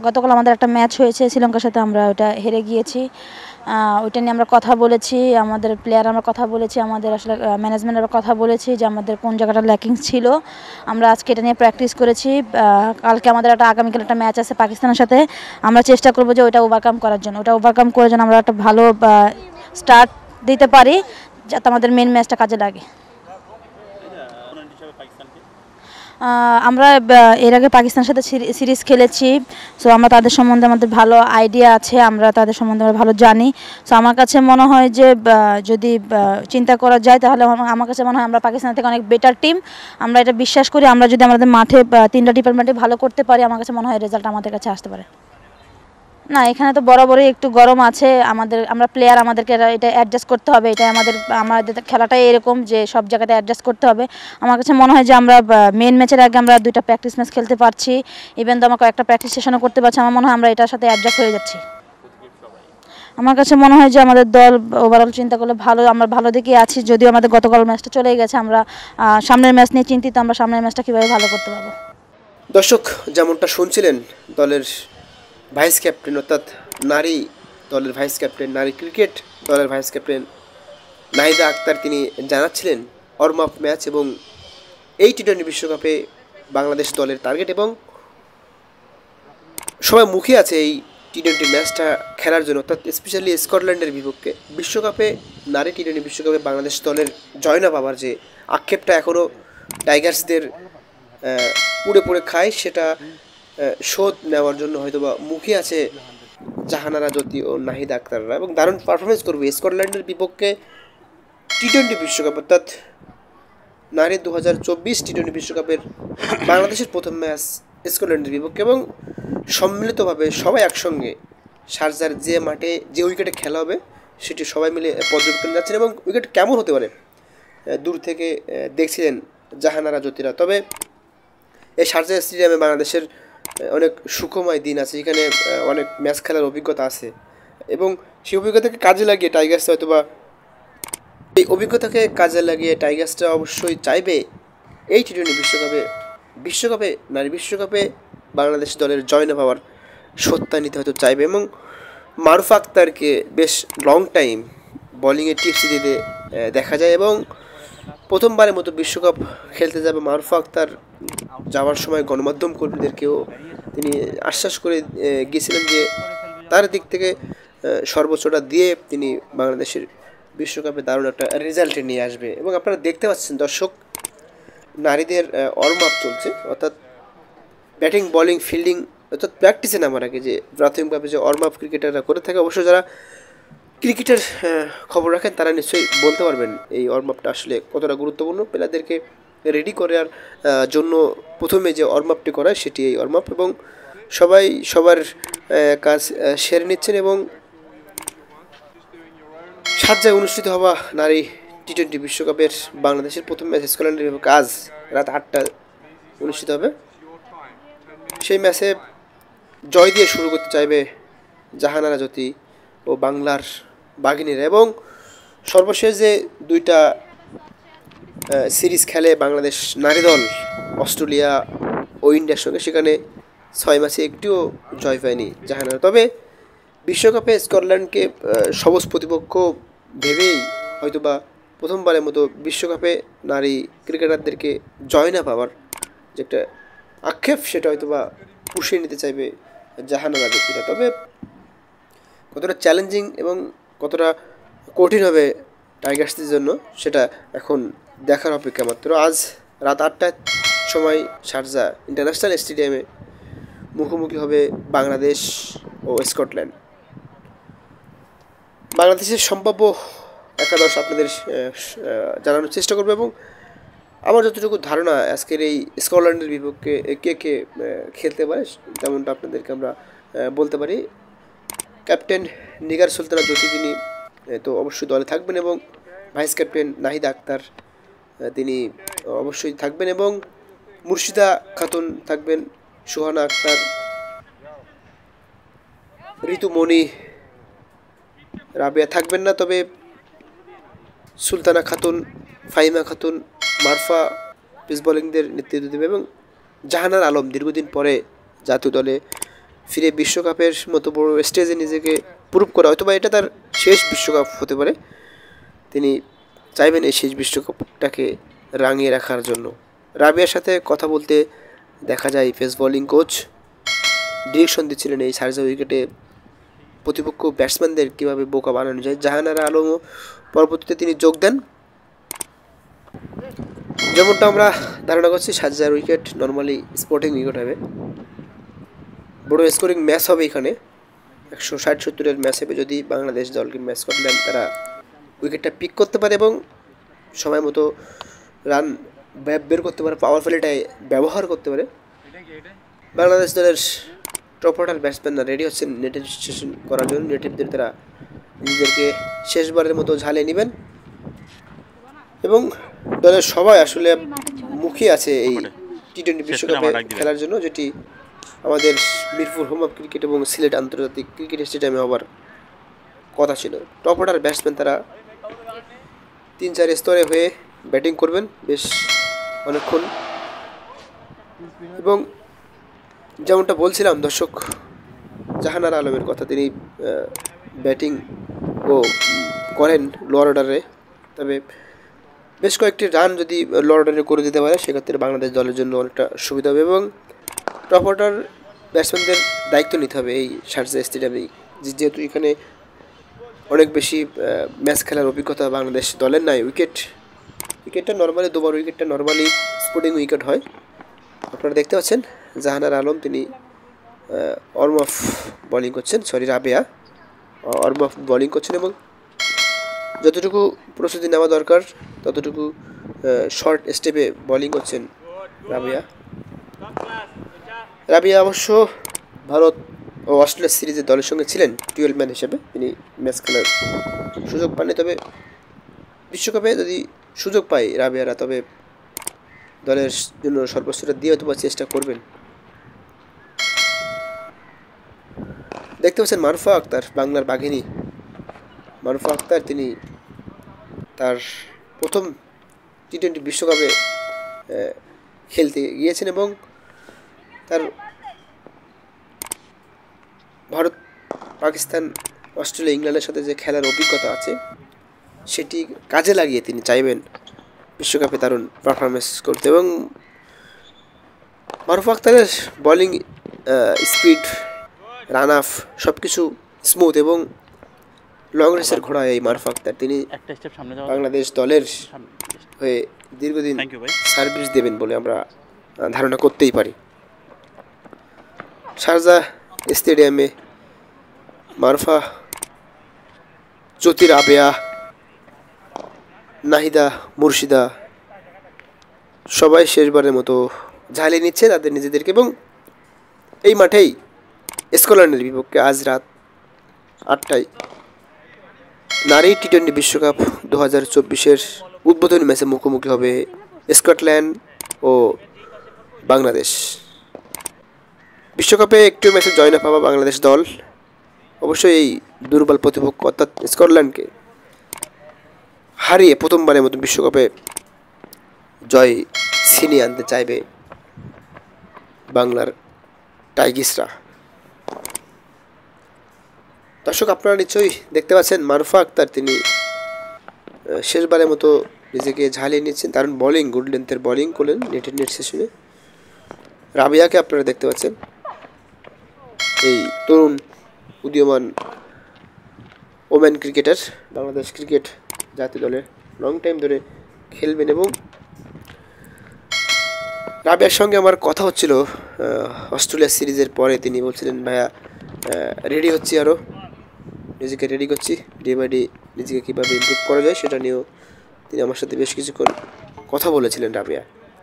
গতকাল আমাদের একটা ম্যাচ হয়েছে শ্রীলঙ্কার সাথে, আমরা ওটা হেরে গিয়েছি। ওইটা নিয়ে আমরা কথা বলেছি, আমাদের প্লেয়ার আমরা কথা বলেছি, আমাদের আসলে ম্যানেজমেন্টের কথা বলেছি যে আমাদের কোন জায়গাটা ল্যাকিংস ছিল। আমরা আজকে এটা নিয়ে প্র্যাকটিস করেছি। কালকে আমাদের আগামীকাল একটা ম্যাচ আছে পাকিস্তানের সাথে। আমরা চেষ্টা করবো যে ওটা ওভারকাম করার জন্য, আমরা একটা ভালো স্টার্ট দিতে পারি, যাতে আমাদের মেন ম্যাচটা কাজে লাগে। আমরা এর আগে পাকিস্তানের সাথে সিরিজ খেলেছি, সো আমরা তাদের সম্বন্ধে আমাদের ভালো আইডিয়া আছে, আমরা তাদের সম্বন্ধে আমরা ভালো জানি। সো আমার কাছে মনে হয় যে যদি চিন্তা করা যায় তাহলে আমার কাছে মনে হয় আমরা পাকিস্তান থেকে অনেক বেটার টিম। আমরা এটা বিশ্বাস করি, আমরা যদি আমাদের মাঠে 3টা ডিপার্টমেন্টে ভালো করতে পারি, আমার কাছে মনে হয় রেজাল্ট আমাদের কাছে আসতে পারে। না, এখানে তো বরাবরই একটু গরম আছে। আমরা প্লেয়ার, আমাদেরকে এটা অ্যাডজাস্ট করতে হবে। এটা আমাদের খেলাটাই এরকম যে সব জায়গাতে অ্যাডজাস্ট করতে হবে। আমার কাছে মনে হয় যে আমরা মেন ম্যাচের আগে আমরা 2টা প্র্যাকটিস ম্যাচ খেলতে পারছি, ইভেন তো আমরা কয়েকটা প্র্যাকটিস সেশনও করতে পারছি। আমার মনে হয় আমরা এটার সাথে অ্যাডজাস্ট হয়ে যাচ্ছি। আমার কাছে মনে হয় যে আমাদের দল ওভারঅল চিন্তা করলে ভালো, আমরা ভালো দিকে আছি। যদিও আমাদের গতকাল ম্যাচটা চলে গেছে, আমরা সামনের ম্যাচ নিয়ে চিন্তিত, আমরা সামনের ম্যাচটা কীভাবে ভালো করতে পারবো। দর্শক, যেমনটা শুনছিলেন দলের ভাইস ক্যাপ্টেন, অর্থাৎ নারী দলের ভাইস ক্যাপ্টেন, নারী ক্রিকেট দলের ভাইস ক্যাপ্টেন নাহিদা আক্তার, তিনি জানাচ্ছিলেন ওয়ার্ম আপ ম্যাচ এবং এই টি-20 বিশ্বকাপে বাংলাদেশ দলের টার্গেট, এবং সবাই মুখে আছে এই টি-20 ম্যাচটা খেলার জন্য, অর্থাৎ স্পেশালি স্কটল্যান্ডের বিপক্ষে বিশ্বকাপে, নারী টি-20 বিশ্বকাপে বাংলাদেশ দলের জয় না পাওয়ার যে আক্ষেপটা এখনও টাইগার্সদের পুড়ে পুড়ে খায়, সেটা শোধ নেওয়ার জন্য হয়তো বা মুখে আছে জাহানারা জ্যোতি ও নাহিদা আক্তাররা, এবং দারুণ পারফরমেন্স করবে স্কটল্যান্ডের বিপক্ষে টি-20 বিশ্বকাপ, অর্থাৎ নারী 2024 টি-20 বিশ্বকাপের বাংলাদেশের প্রথম ম্যাচ স্কটল্যান্ডের বিপক্ষে, এবং সম্মিলিতভাবে সবাই একসঙ্গে শারজার যে মাঠে যে উইকেটে খেলা হবে সেটি সবাই মিলে পর্যবেক্ষণ যাচ্ছেন, এবং উইকেট কেমন হতে পারে দূর থেকে দেখছিলেন জাহানারা জ্যোতিরা। তবে এই শারজা স্টেডিয়ামে বাংলাদেশের অনেক সুখময় দিন আছে, এখানে অনেক ম্যাচ খেলার অভিজ্ঞতা আছে, এবং সেই অভিজ্ঞতাকে কাজে লাগিয়ে টাইগার্স হয়তোবা এই অভিজ্ঞতাকে কাজে লাগিয়ে টাইগার্সটা অবশ্যই চাইবে এই টি-20 বিশ্বকাপে নারী বিশ্বকাপে বাংলাদেশ দলের জয় না পাওয়ার সত্তা নিতে হয়তো চাইবে, এবং মারুফা আক্তারকে বেশ লং টাইম বোলিংয়ে টিপস দিতে দেখা যায়, এবং প্রথমবারের মতো বিশ্বকাপ খেলতে যাবে মারুফা আক্তার। যাওয়ার সময় গণমাধ্যম কর্মীদেরকেও তিনি আশ্বাস করে গিয়েছিলেন যে তার দিক থেকে সর্বোচ্চটা দিয়ে তিনি বাংলাদেশের বিশ্বকাপে দারুণ একটা রেজাল্ট নিয়ে আসবে। এবং আপনারা দেখতে পাচ্ছেন দর্শক, নারীদের ওয়ার্ম আপ চলছে, অর্থাৎ ব্যাটিং বোলিং ফিল্ডিং, অর্থাৎ প্র্যাকটিসে নামার আগে যে প্রাথমিকভাবে যে ওয়ার্ম আপ ক্রিকেটাররা করে থাকে, অবশ্য যারা ক্রিকেটের খবর রাখেন তারা নিশ্চয়ই বলতে পারবেন এই ওয়ার্ম আপটা আসলে কতটা গুরুত্বপূর্ণ। প্লেয়ারদেরকে রেডি করার জন্য প্রথমে যে ওয়ার্ম আপটি করায় সেটি এই ওয়ার্ম আপ, এবং সবাই সবার কাজ সেরে নিচ্ছেন, এবং শারজায় অনুষ্ঠিত হওয়া নারী টি-20 বিশ্বকাপের বাংলাদেশের প্রথম ম্যাচ স্কটল্যান্ডের বিপক্ষে আজ রাত 8টায় অনুষ্ঠিত হবে। সেই ম্যাচে জয় দিয়ে শুরু করতে চাইবে জাহানারা জ্যোতি ও বাংলার বাঘিনীরা, এবং সর্বশেষ যে 2টা সিরিজ খেলে বাংলাদেশ নারী দল অস্ট্রেলিয়া ও ইন্ডিয়ার সঙ্গে, সেখানে 6 ম্যাচে একটিও জয় পায়নি জাহানারা। তবে বিশ্বকাপে স্কটল্যান্ডকে সবুজ প্রতিপক্ষ ভেবেই হয়তোবা প্রথমবারের মতো বিশ্বকাপে নারী ক্রিকেটারদেরকে জয় না পাওয়ার যে একটা আক্ষেপ, সেটা হয়তোবা পুষিয়ে নিতে চাইবে জাহানারা জ্যোতিরা। তবে কতটা চ্যালেঞ্জিং এবং কতটা কঠিন হবে টাইগার্সদের জন্য সেটা এখন দেখার অপেক্ষা মাত্র। আজ রাত 8টার সময় শারজা ইন্টারন্যাশনাল স্টেডিয়ামে মুখোমুখি হবে বাংলাদেশ ও স্কটল্যান্ড। বাংলাদেশের সম্ভাব্য একাদশ আপনাদের জানানোর চেষ্টা করবে, এবং আমার যতটুকু ধারণা আজকের এই স্কটল্যান্ডের বিপক্ষে কে কে খেলতে পারে তেমনটা আপনাদেরকে আমরা বলতে পারি। ক্যাপ্টেন নিগার সুলতানা জ্যোতি, তিনি তো অবশ্যই দলে থাকবেন, এবং ভাইস ক্যাপ্টেন নাহিদা আক্তার তিনি অবশ্যই থাকবেন, এবং মুর্শিদা খাতুন থাকবেন, সুহানা আক্তার, ঋতুমণি রাবিয়া থাকবেন না, তবে সুলতানা খাতুন, ফাহিমা খাতুন, মারফা পেস বোলিংদের নেতৃত্ব দেবে, এবং জাহানার আলম দীর্ঘদিন পরে জাতীয় দলে ফিরে বিশ্বকাপের মতো বড় স্টেজে নিজেকে প্রুভ করা, হয়তো বা এটা তার শেষ বিশ্বকাপ হতে পারে। তিনি চাইবেন এই শেষ বিশ্বকাপটাকে রাঙিয়ে রাখার জন্য। রাবিয়ার সাথে কথা বলতে দেখা যায় পেস বোলিং কোচ ডিরেকশন দিচ্ছিলেন এই শারজা উইকেটে প্রতিপক্ষ ব্যাটসম্যানদের কীভাবে বোকা বানানো যায়। জাহানারা আলমও পরবর্তীতে তিনি যোগ দেন। যেমনটা আমরা ধারণা করছি শারজার উইকেট নর্মালি স্পোর্টিং উইকেট হবে, বড় স্কোরিং ম্যাচ হবে এখানে, 160-70 ম্যাচ হবে। যদি বাংলাদেশ দল কিংবা স্কটল্যান্ড তারা উইকেটটা পিক করতে পারে এবং সময় মতো রান বের করতে পারে, পাওয়ার প্লেটাই ব্যবহার করতে পারে, বাংলাদেশ দলের টপ অর্ডার ব্যাটসম্যানরা রেডি হচ্ছেন নেটের স্টেশন করার জন্য। নেটিভদের তারা নিজেদেরকে শেষবারের মতো ঝালিয়ে নেবেন এবং দলের সবাই আসলে মুখিয়ে আছে এই টি-20 বিশ্বকাপে খেলার জন্য, যেটি আমাদের মিরপুর হোম অফ ক্রিকেট এবং সিলেট আন্তর্জাতিক ক্রিকেট স্টেডিয়ামে হবার কথা ছিল। টপ অর্ডার ব্যাটসম্যান তারা 3-4 স্তরে হয়ে ব্যাটিং করবেন বেশ অনেকক্ষণ। এবং যেমনটা বলছিলাম দর্শক, জাহানারা আলমের কথা, তিনি ব্যাটিং ও করেন লোয়ার অর্ডারে, তবে বেশ কয়েকটি রান যদি লোয়ার অর্ডারে করে দিতে পারে সেক্ষেত্রে বাংলাদেশ দলের জন্য অনেকটা সুবিধা হবে এবং টপ অর্ডার ব্যাটসম্যানদের দায়িত্ব নিতে হবে এই শারজা স্টেডিয়ামে, যেহেতু এখানে অনেক বেশি ম্যাচ খেলার অভিজ্ঞতা বাংলাদেশ দলের নাই। উইকেটটা নর্মালি দুবার উইকেটটা নর্মালি স্পোর্টিং উইকেট হয়। আপনারা দেখতে পাচ্ছেন জাহানারা আলম তিনি অর্ম অফ বোলিং করছেন, রাবেয়া অর্ম অফ বোলিং করছেন এবং যতটুকু প্রস্তুতি নেওয়া দরকার ততটুকু শর্ট স্টেপে বোলিং করছেন রাবিয়া অবশ্য ভারত ও অস্ট্রেলিয়া সিরিজের দলের সঙ্গে ছিলেন 12 ম্যান হিসেবে, তিনি ম্যাচ খেলার সুযোগ পাননি। তবে বিশ্বকাপে যদি সুযোগ পায় রাবিয়ারা তবে দলের জন্য সর্বোচ্চটা দিয়ে হয়তো চেষ্টা করবেন। দেখতে পাচ্ছেন মারুফা আক্তার, বাংলার বাঘিনী মারুফা আক্তার, তিনি তার প্রথম টি-20 বিশ্বকাপে খেলতে গিয়েছেন এবং তার ভারত, পাকিস্তান, অস্ট্রেলিয়া, ইংল্যান্ডের সাথে যে খেলার অভিজ্ঞতা আছে সেটি কাজে লাগিয়ে তিনি চাইবেন বিশ্বকাপে দারুণ পারফরমেন্স করতে। এবং মারুফা আক্তারের বোলিং স্পিড, রান আপ সব কিছু স্মুথ এবং লং রেসের ঘোড়া এই মারুফা আক্তার, তিনি বাংলাদেশ দলের হয়ে দীর্ঘদিন সার্ভিস দেবেন বলে আমরা ধারণা করতেই পারি। শারজা স্টেডিয়ামে মারুফা, জ্যোতি, রাবেয়া, নাহিদা, মুর্শিদা সবাই শেষবারের মতো ঝালিয়ে নিচ্ছে তাদের নিজেদেরকে এবং এই মাঠেই স্কটল্যান্ডের বিপক্ষে আজ রাত 8টায় নারী টি-20 বিশ্বকাপ 2024-এর উদ্বোধনী ম্যাচে মুখোমুখি হবে স্কটল্যান্ড ও বাংলাদেশ। বিশ্বকাপে একটি ম্যাচে জয় না পাওয়া বাংলাদেশ দল অবশ্যই এই দুর্বল প্রতিপক্ষ অর্থাৎ স্কটল্যান্ডকে হারিয়ে প্রথমবারের মতো বিশ্বকাপে জয় ছিনিয়ে আনতে চাইবে বাংলার টাইগার্সরা। দর্শক আপনারা নিশ্চয়ই দেখতে পাচ্ছেন মারুফা আক্তার, তিনি শেষবারের মতো নিজেকে ঝালিয়ে নিচ্ছেন, দারুণ বোলিং, গুড লেন্থের বোলিং করলেন নেট সেশনে। রাবিয়াকে আপনারা দেখতে পাচ্ছেন, এই তরুণ উদীয়মান ওমেন ক্রিকেটার, বাংলাদেশ ক্রিকেট জাতীয় দলে লং টাইম ধরে খেলবেন। এবং রাবিয়ার সঙ্গে আমার কথা হচ্ছিল অস্ট্রেলিয়া সিরিজের পরে, তিনি বলছিলেন ভাইয়া রেডি হচ্ছি, আরও নিজেকে রেডি করছি, ডে বাই ডে নিজেকে কীভাবে ইমপ্রুভ করা যায় সেটা নিয়েও তিনি আমার সাথে বেশ কিছুক্ষণ কথা বলেছিলেন রাবিয়া।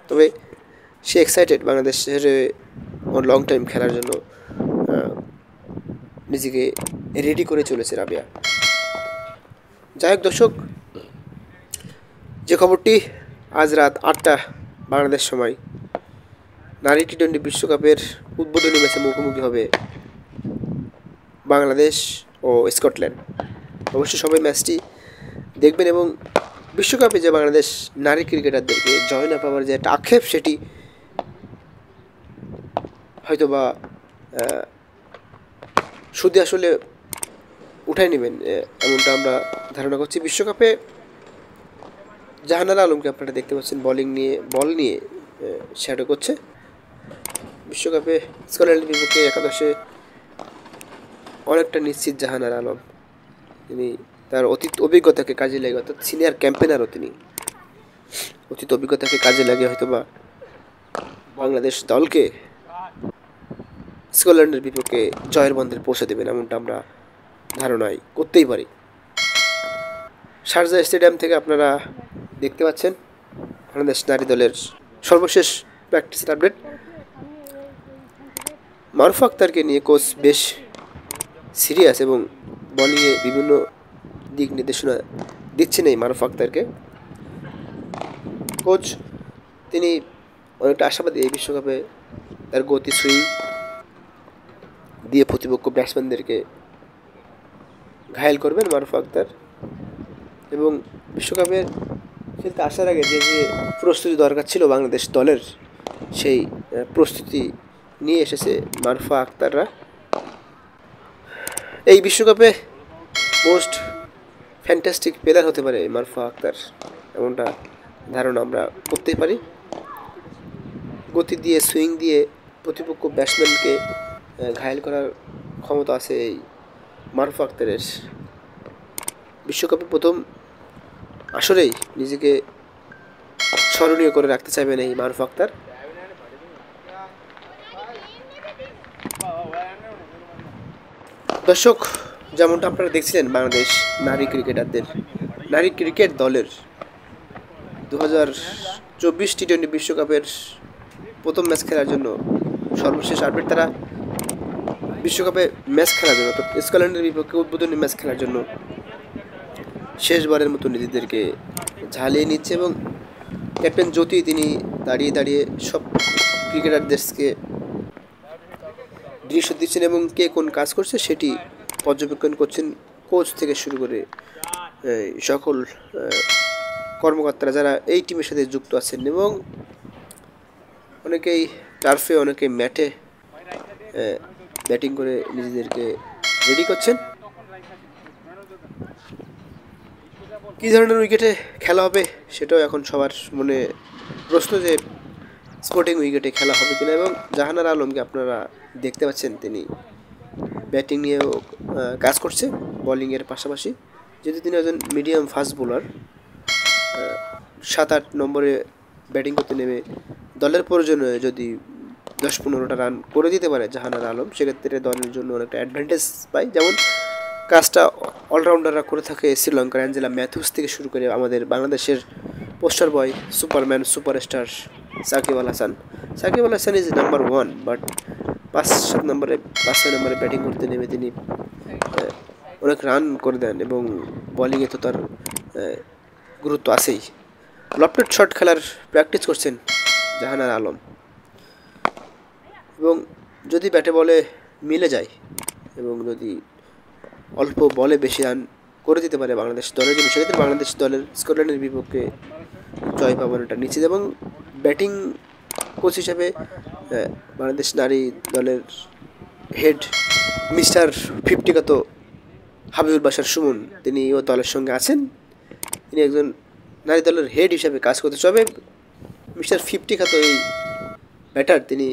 তবে সে এক্সাইটেড বাংলাদেশের লং টাইম খেলার জন্য নিজেকে রেডি করে চলেছে রাবিয়া। যাই হোক দর্শক, যে খবরটি আজ রাত 8টা বাংলাদেশ সময় নারী টি-20 বিশ্বকাপের উদ্বোধনী ম্যাচে মুখোমুখি হবে বাংলাদেশ ও স্কটল্যান্ড। অবশ্যই সবাই ম্যাচটি দেখবেন এবং বিশ্বকাপে যে বাংলাদেশ নারী ক্রিকেটারদেরকে জয় না পাওয়ার যে একটা আক্ষেপ সেটি হয়তোবা সুদে আসলে উঠাই নেবেন এমনটা আমরা ধারণা করছি। বিশ্বকাপে জাহানারা আলমকে আপনারা দেখতে পাচ্ছেন বল নিয়ে শ্যাডো করছে। বিশ্বকাপে স্কটল্যান্ডের বিপক্ষে একাদশে অনেকটা নিশ্চিত জাহানারা আলম। তিনি তার অতীত অভিজ্ঞতাকে কাজে লাগে, অর্থাৎ সিনিয়র ক্যাম্পেনারও তিনি অতীত অভিজ্ঞতাকে কাজে লাগে হয়তোবা বাংলাদেশ দলকে স্কটল্যান্ডের বিপক্ষে জয়ের বন্ধে পৌঁছে দেবেন, এমনটা আমরা ধারণাই করতেই পারি। শারজা স্টেডিয়াম থেকে আপনারা দেখতে পাচ্ছেন বাংলাদেশ নারী দলের সর্বশেষ প্র্যাকটিসের আপডেট। মারুফ আক্তারকে নিয়ে কোচ বেশ সিরিয়াস এবং বলিংয়ে বিভিন্ন দিক নির্দেশনা দিচ্ছেন এই মারুফ আক্তারকে। কোচ তিনি অনেকটা আশাবাদী এই বিশ্বকাপে তার গতি সুইং দিয়ে প্রতিপক্ষ ব্যাটসম্যানদেরকে ঘায়েল করবেন মারুফ আক্তার। এবং বিশ্বকাপের খেলতে আসার আগে যে প্রস্তুতি দরকার ছিল বাংলাদেশ দলের, সেই প্রস্তুতি নিয়ে এসেছে মারুফা আক্তাররা। এই বিশ্বকাপে মোস্ট ফ্যান্টাস্টিক প্লেয়ার হতে পারে মারুফা আক্তার, এমনটা ধারণা আমরা করতেই পারি। গতি দিয়ে সুইং দিয়ে প্রতিপক্ষ ব্যাটসম্যানকে ঘায়েল করার ক্ষমতা আছে এই মারুফা আক্তারের। বিশ্বকাপে প্রথম আসরেই নিজেকে স্মরণীয় করে রাখতে চাইবেন এই মারুফ আক্তার। দর্শক, যেমনটা আপনারা দেখছিলেন বাংলাদেশ নারী ক্রিকেট দলের 2024 টি-20 বিশ্বকাপের প্রথম ম্যাচ খেলার জন্য সর্বশেষ আপডেট। তারা বিশ্বকাপে ম্যাচ খেলার জন্য, অর্থাৎ স্কটল্যান্ডের বিপক্ষে উদ্বোধনী ম্যাচ খেলার জন্য শেষবারের মতো নিজেদেরকে ঝালিয়ে নিচ্ছে এবং ক্যাপ্টেন জ্যোতি তিনি দাঁড়িয়ে সব ক্রিকেটারদেরকে দৃশ্য দিচ্ছেন এবং কে কোন কাজ করছে সেটি পর্যবেক্ষণ করছেন। কোচ থেকে শুরু করে সকল কর্মকর্তারা যারা এই টিমের সাথে যুক্ত আছেন এবং অনেকেই টার্ফে অনেকে ম্যাটে ব্যাটিং করে নিজেদেরকে রেডি করছেন। কী ধরনের উইকেটে খেলা হবে সেটাও এখন সবার মনে প্রশ্ন, যে স্পোর্টিং উইকেটে খেলা হবে কিনা। এবং জাহানারা আলমকে আপনারা দেখতে পাচ্ছেন তিনি ব্যাটিং নিয়েও কাজ করছে বোলিংয়ের পাশাপাশি, যদি তিনি একজন মিডিয়াম ফাস্ট বোলার 7-8 নম্বরে ব্যাটিং করতে নেমে দলের প্রয়োজনে যদি 10-15টা রান করে দিতে পারে জাহানারা আলম, সেক্ষেত্রে দলের জন্য অনেকটা অ্যাডভান্টেজ পায়। যেমন কাজটা অলরাউন্ডাররা করে থাকে শ্রীলঙ্কার অ্যাঞ্জেলা ম্যাথিউস থেকে শুরু করে আমাদের বাংলাদেশের poster boy superman superstar Shakib Al Hasan is number 1, but 5-6 নম্বরে ব্যাটিং করতে নেমে তিনি অনেক রান করে দেন এবং বোলিংয়ে তো তার গুরুত্ব আছেই। লফটেড শট খেলার প্র্যাকটিস করছেন জাহানারা আলম এবং যদি ব্যাটে বলে মিলে যায় এবং যদি অল্প বলে বেশি রান করে দিতে পারে বাংলাদেশ দলের জন্য, সেক্ষেত্রে বাংলাদেশ দলের স্কটল্যান্ডের বিপক্ষে জয় পাবেন এটা নিশ্চিত। এবং ব্যাটিং কোচ হিসেবে বাংলাদেশ নারী দলের হেড মিস্টার 50 কত হাবিবুল বাশার সুমন তিনিও দলের সঙ্গে আছেন। তিনি একজন নারী দলের হেড হিসেবে কাজ করতে হবে। মিস্টার 50 কত এই ব্যাটার তিনি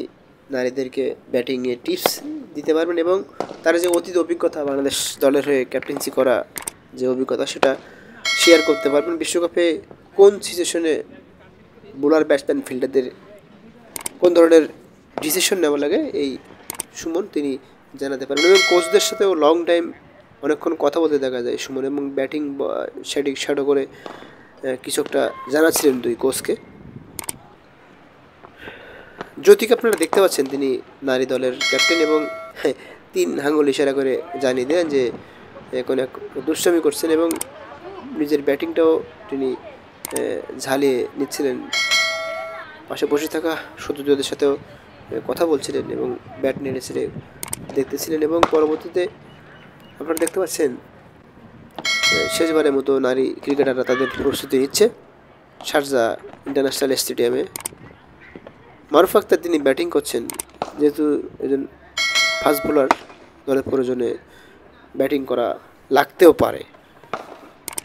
নারীদেরকে ব্যাটিংয়ে টিপস দিতে পারবেন এবং তার যে অতীত অভিজ্ঞতা বাংলাদেশ দলের হয়ে ক্যাপ্টেন্সি করা যে অভিজ্ঞতা সেটা শেয়ার করতে পারবেন। বিশ্বকাপে কোন সিচুয়েশনে বোলার ব্যাটসম্যান ফিল্ডারদের কোন ধরনের ডিসিশন নেওয়া লাগে এই সুমন তিনি জানাতে পারবেন এবং কোচদের সাথেও লং টাইম অনেকক্ষণ কথা বলতে দেখা যায় সুমন, এবং ব্যাটিং শ্যাডো করে কিছু একটা জানাচ্ছিলেন দুই কোচকে। জ্যোতিকে আপনারা দেখতে পাচ্ছেন তিনি নারী দলের ক্যাপ্টেন এবং 3 আঙুল ইশারা করে জানিয়ে দেন যে এখন এক দুষ্টামি করছেন এবং নিজের ব্যাটিংটাও তিনি ঝালিয়ে নিচ্ছিলেন। পাশে বসে থাকা সতীর্থদের সাথেও কথা বলছিলেন এবং ব্যাট নেড়ে ছেড়ে দেখতেছিলেন এবং পরবর্তীতে আপনারা দেখতে পাচ্ছেন শেষবারের মতো নারী ক্রিকেটাররা তাদের প্রস্তুতি নিচ্ছে শারজা ইন্টারন্যাশনাল স্টেডিয়ামে। মারুফ আক্তার তিনি ব্যাটিং করছেন, যেহেতু একজন ফাস্ট বোলার দলের প্রয়োজনে ব্যাটিং করা লাগতেও পারে,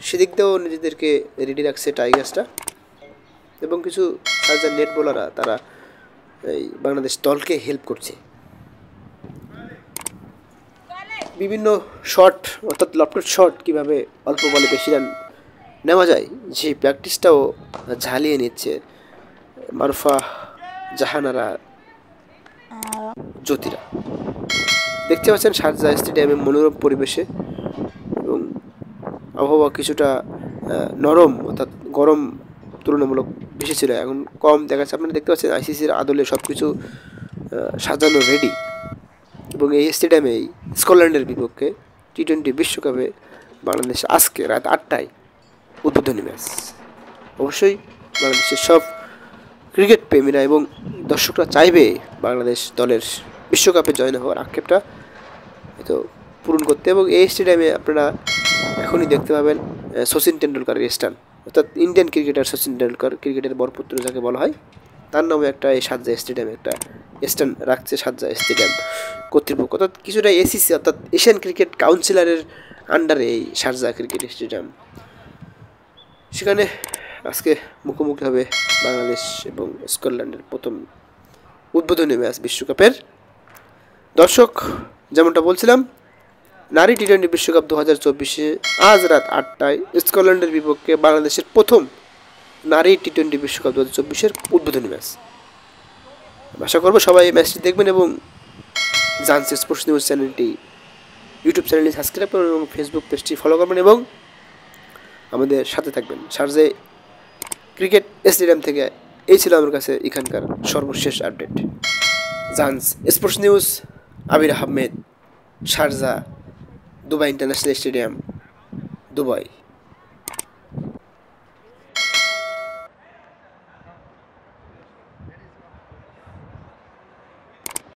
সেদিক দিয়েও নিজেদেরকে রেডি রাখছে টাইগার্সটা। এবং কিছু সার্জার নেট বোলাররা তারা এই বাংলাদেশ দলকে হেল্প করছে বিভিন্ন শট, অর্থাৎ লফটেড শট কীভাবে অল্প বলে বেশি রান নেওয়া যায় সেই প্র্যাকটিসটাও ঝালিয়ে নিচ্ছে মারুফা, জাহানারা, জ্যোতিরা। দেখতে পাচ্ছেন শারজাহ স্টেডিয়ামে মনোরম পরিবেশে, এবং আবহাওয়া কিছুটা নরম, অর্থাৎ গরম তুলনামূলক বেশি ছিল, এখন কম দেখা যাচ্ছে। আপনারা দেখতে পাচ্ছেন আইসিসির আদলে সব কিছু সাজানো রেডি। এবং এই স্টেডিয়ামে স্কটল্যান্ডের বিপক্ষে টি-20 বিশ্বকাপে বাংলাদেশ আজকে রাত 8টায় উদ্বোধনী ম্যাচ। অবশ্যই বাংলাদেশের সব ক্রিকেট প্রেমীরা এবং দর্শকরা চাইবে বাংলাদেশ দলের বিশ্বকাপে জয়েন হওয়ার আক্ষেপটা হয়তো পূরণ করতে। এবং এই স্টেডিয়ামে আপনারা এখনই দেখতে পাবেন সচিন টেন্ডুলকারের স্টান, অর্থাৎ ইন্ডিয়ান ক্রিকেটার সচিন টেন্ডুলকার, ক্রিকেটের বরপুত্র যাকে বলা হয়, তার নামে একটা এই শারজাহ স্টেডিয়ামে একটা স্টান রাখছে শারজাহ স্টেডিয়াম কর্তৃপক্ষ, অর্থাৎ কিছুটা এসিসি অর্থাৎ এশিয়ান ক্রিকেট কাউন্সিলরের আন্ডারে এই শারজাহ ক্রিকেট স্টেডিয়াম। সেখানে আজকে মুখোমুখি হবে বাংলাদেশ এবং স্কটল্যান্ডের প্রথম উদ্বোধনী ম্যাচ বিশ্বকাপের। দর্শক, যেমনটা বলছিলাম, নারী টি-20 বিশ্বকাপ 2024 আজ রাত 8টায় স্কটল্যান্ডের বিপক্ষে বাংলাদেশের প্রথম নারী টি-20 বিশ্বকাপ 2024 উদ্বোধনী ম্যাচ। আশা করবো সবাই এই ম্যাচটি দেখবেন এবং জান্স স্পোর্টস নিউজ চ্যানেলটি ইউটিউব চ্যানেলটি সাবস্ক্রাইব করবেন এবং ফেসবুক পেজটি ফলো করবেন এবং আমাদের সাথে থাকবেন। শারজাহ ক্রিকেট স্টেডিয়াম থেকে এই ছিল আমার কাছে এখানকার সর্বশেষ আপডেট। জান্স sports news, Abir Ahmed, Sharjah Dubai international stadium, Dubai.